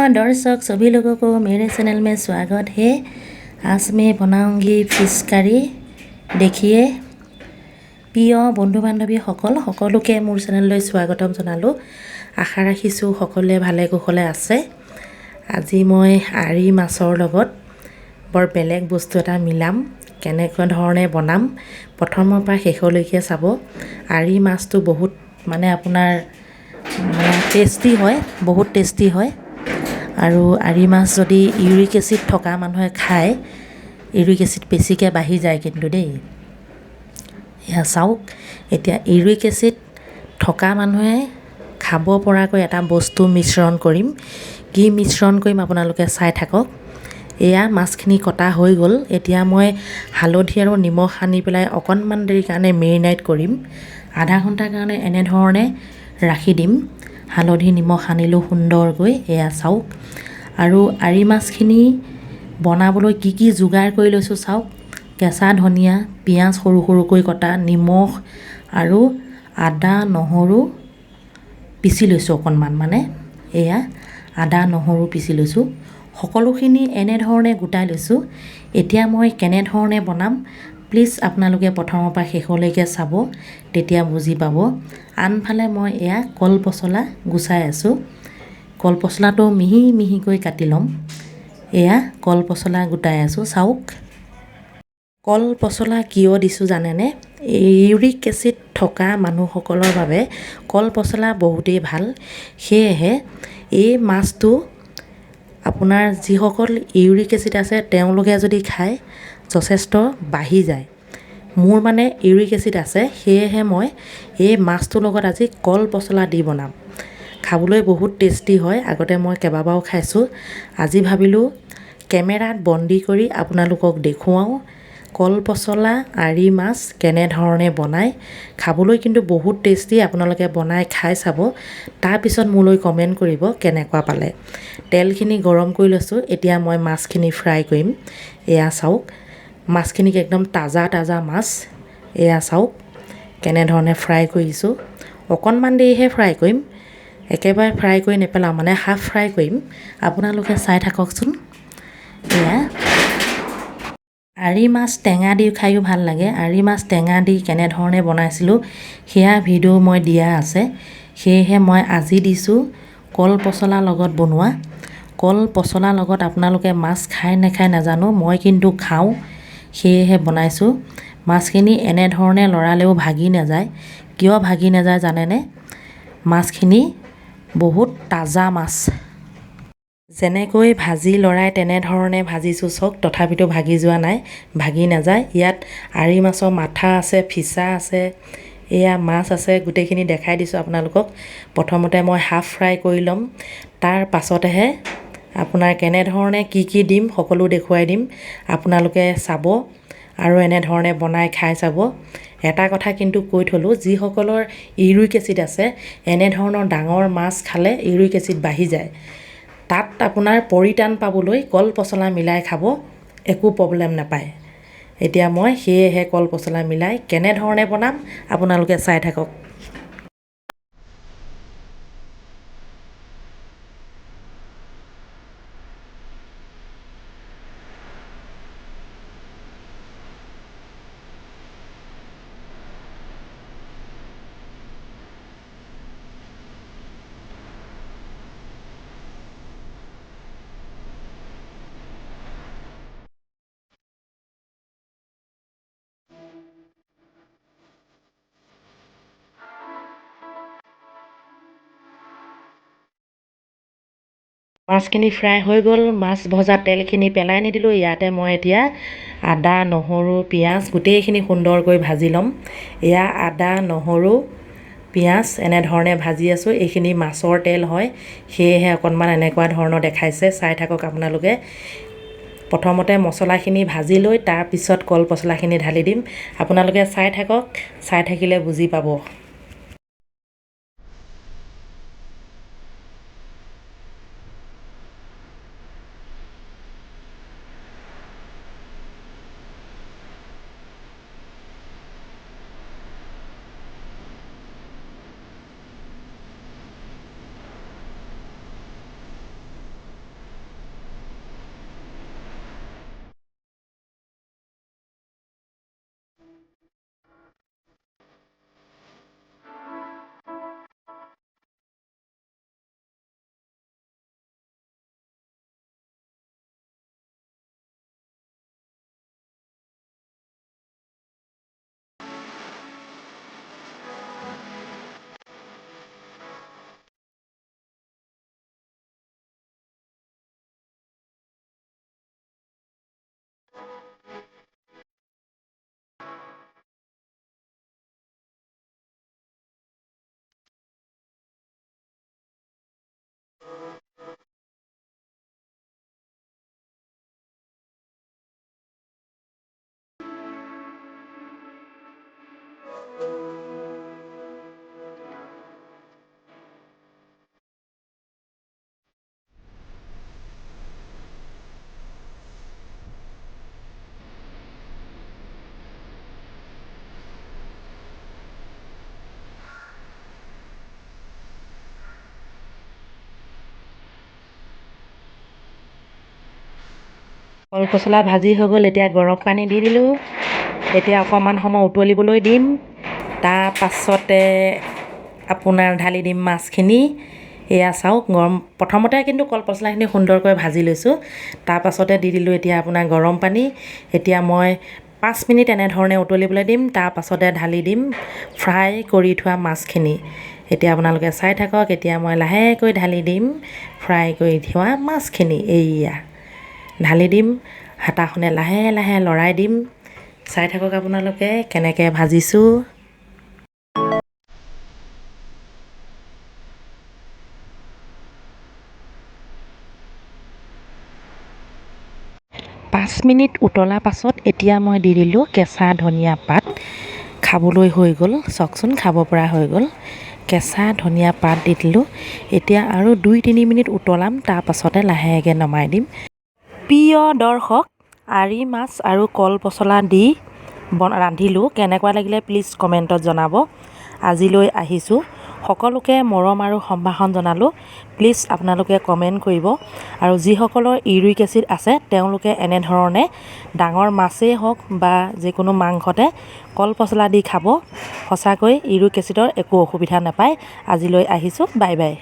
दर्शक सभी लोगों को मेरे चैनल में स्वागत है। आज मैं बनाऊंगी फिश करी। देखिए प्रिय बंधु बान्धवी সকলোকে মোৰ চেনেললৈ স্বাগতম জনালোঁ। আশা ৰাখিছোঁ সকলোৱে ভালে কুশলে আছে। আজি মই আৰি মাছৰ লগত বৰ বেলেগ বস্তু এটা মিলাম। কেনেকৈ ধৰণে বনাম প্ৰথমৰ পৰা শেষলৈকে চাব। আৰি মাছটো বহুত আপোনাৰ টেষ্টি হয়, বহুত টেষ্টি হয়। আৰু আৰি মাছ যদি ইউৰিক এচিড থকা মানুহে খায়, ইউৰিক এচিড বেছিকৈ বাঢ়ি যায় কিন্তু দেই। এয়া চাওক, এতিয়া ইউৰিক এচিড থকা মানুহে খাব পৰাকৈ এটা বস্তু মিশ্ৰণ কৰিম। কি মিশ্ৰণ কৰিম আপোনালোকে চাই থাকক। এয়া মাছখিনি কটা হৈ গ'ল। এতিয়া মই হালধি আৰু নিমখ সানি পেলাই অকণমান দেৰি কাৰণে মেৰিনেট কৰিম। আধা ঘণ্টাৰ কাৰণে এনেধৰণে ৰাখি দিম। হালধি নিমখ সানিলোঁ সুন্দৰকৈ। এয়া চাওক, আৰু আৰি মাছখিনি বনাবলৈ কি কি যোগাৰ কৰি লৈছোঁ চাওক। কেঁচা ধনিয়া, পিঁয়াজ সৰু সৰুকৈ কটা, নিমখ আৰু আদা নহৰু পিচি লৈছোঁ অকণমান। এয়া আদা নহৰু পিচি লৈছোঁ। সকলোখিনি এনেধৰণে গোটাই লৈছোঁ। এতিয়া মই কেনেধৰণে বনাম প্লিজ আপোনালোকে প্ৰথমৰ পৰা শেষলৈকে চাব, তেতিয়া বুজি পাব। আনফালে মই এয়া কল পচলা গুচাই আছোঁ। কল পচলাটো মিহি মিহিকৈ কাটি ল'ম। এয়া কল পচলা গোটাই আছোঁ চাওক। কল পচলা কিয় দিছোঁ জানেনে? ইউৰিক এচিড থকা মানুহসকলৰ বাবে কল পচলা বহুতেই ভাল। সেয়েহে এই মাছটো আপোনাৰ যিসকল ইউৰিক এচিড আছে তেওঁলোকে যদি খায় যথেষ্ট বাঢ়ি যায়। মোৰ ইউৰিক এচিড আছে, সেয়েহে মই এই মাছটোৰ লগত আজি কল পচলা দি বনাম। খাবলৈ বহুত টেষ্টি হয়। আগতে মই কেইবাবাৰো খাইছোঁ। আজি ভাবিলোঁ কেমেৰাত বন্দী কৰি আপোনালোকক দেখুৱাওঁ কল পচলা আৰি মাছ কেনেধৰণে বনায়। খাবলৈ কিন্তু বহুত টেষ্টি। আপোনালোকে বনাই খাই চাব, তাৰপিছত মোলৈ কমেণ্ট কৰিব কেনেকুৱা পালে। তেলখিনি গৰম কৰি লৈছোঁ। এতিয়া মই মাছখিনি ফ্ৰাই কৰিম। এয়া চাওক, মাছখিনিক একদম তাজা তাজা মাছ। এয়া চাওক কেনেধৰণে ফ্ৰাই কৰিছোঁ। অকণমান দেৰিহে ফ্ৰাই কৰিম, একেবাৰে ফ্ৰাই কৰি নেপেলাওঁ, হাফ ফ্ৰাই কৰিম। আপোনালোকে চাই থাককচোন। এয়া আৰি মাছ টেঙা দি খায়ো ভাল লাগে। আৰি মাছ টেঙা দি কেনেধৰণে বনাইছিলোঁ সেয়া ভিডিঅ' মই দিয়া আছে। সেয়েহে মই আজি দিছোঁ কল পচলাৰ লগত বনোৱা। কল পচলাৰ লগত আপোনালোকে মাছ খাই নেখায় নাজানো, মই কিন্তু খাওঁ, সেয়েহে বনাইছোঁ। মাছখিনি এনেধৰণে লৰালেও ভাগি নাযায়। কিয় ভাগি নাযায় জানেনে? মাছখিনি বহুত তাজা মাছ। যেনেকৈ ভাজি লৰাই তেনেধৰণে ভাজিছোঁ চাওক, তথাপিতো ভাগি যোৱা নাই, ভাগি নাযায়। ইয়াত আৰি মাছৰ মাথা আছে, ফিচা আছে, এয়া মাছ আছে, গোটেইখিনি দেখাই দিছোঁ আপোনালোকক। প্ৰথমতে মই হাফ ফ্ৰাই কৰি ল'ম, তাৰ পাছতেহে আপোনাৰ কেনেধৰণে কি কি দিম সকলো দেখুৱাই দিম। আপোনালোকে চাব আৰু এনেধৰণে বনাই খাই চাব। এটা কথা কিন্তু কৈ থলোঁ, যিসকলৰ ইউৰিক এচিড আছে এনেধৰণৰ ডাঙৰ মাছ খালে ইউৰিক এচিড বাঢ়ি যায়। তাত আপোনাৰ পৰিত্ৰাণ পাবলৈ কল পচলা মিলাই খাব, একো প্ৰব্লেম নাপায়। এতিয়া মই সেয়েহে কল পচলা মিলাই কেনেধৰণে বনাম আপোনালোকে চাই থাকক। মাছখিনি ফ্ৰাই হৈ গ'ল। মাছ ভজা তেলখিনি পেলাই নিদিলোঁ। ইয়াতে মই এতিয়া আদা নহৰু পিঁয়াজ গোটেইখিনি সুন্দৰকৈ ভাজি ল'ম। এয়া আদা নহৰু পিঁয়াজ এনেধৰণে ভাজি আছোঁ। এইখিনি মাছৰ তেল হয়, সেয়েহে অকণমান এনেকুৱা ধৰণৰ দেখাইছে। চাই থাকক আপোনালোকে। প্ৰথমতে মছলাখিনি ভাজি লৈ তাৰপিছত কল পচলাখিনি ঢালি দিম। আপোনালোকে চাই থাকক, চাই থাকিলে বুজি পাব। কল পচলা ভাজি হৈ গ'ল। এতিয়া গৰম পানী দি দিলোঁ। এতিয়া অকণমান সময় উতলিবলৈ দিম। তাৰ পাছতে আপোনাৰ ঢালি দিম মাছখিনি। এয়া চাওক, প্ৰথমতে কিন্তু কল পচলাখিনি সুন্দৰকৈ ভাজি লৈছোঁ। তাৰ পাছতে দি দিলোঁ এতিয়া আপোনাৰ গৰম পানী। এতিয়া মই 5 মিনিট এনেধৰণে উতলিবলৈ দিম। তাৰ পাছতে ঢালি দিম ফ্ৰাই কৰি থোৱা মাছখিনি। এতিয়া আপোনালোকে চাই থাকক। এতিয়া মই লাহেকৈ ঢালি দিম ফ্ৰাই কৰি থোৱা মাছখিনি। এইয়া ঢালি দিম, হেতাখনে লাহে লাহে লৰাই দিম। চাই থাকক আপোনালোকে কেনেকৈ ভাজিছোঁ। পাঁচ মিনিট উতলাৰ পাছত এতিয়া মই দি দিলোঁ কেঁচা ধনিয়া পাত। খাবলৈ হৈ গ'ল, চাওকচোন, খাব পৰা হৈ গ'ল। কেঁচা ধনিয়া পাত দি দিলোঁ। এতিয়া আৰু 2-3 মিনিট উতলাম, তাৰ পাছতে লাহেকৈ নমাই দিম। প্ৰিয় দৰ্শক, আৰি মাছ আৰু কল পচলা দি ৰান্ধিলোঁ। কেনেকুৱা লাগিলে প্লিজ কমেণ্টত জনাব। আজিলৈ আহিছোঁ। সকলোকে মৰম আৰু সম্ভাষণ জনালোঁ। প্লিজ আপোনালোকে কমেণ্ট কৰিব। আৰু যিসকলৰ ইউৰিক এচিড আছে তেওঁলোকে এনেধৰণে ডাঙৰ মাছেই হওক বা যিকোনো মাংসতে কল পচলা দি খাব। সঁচাকৈ ইউৰিক এচিডৰ একো অসুবিধা নাপায়। আজিলৈ আহিছোঁ। Bye bye.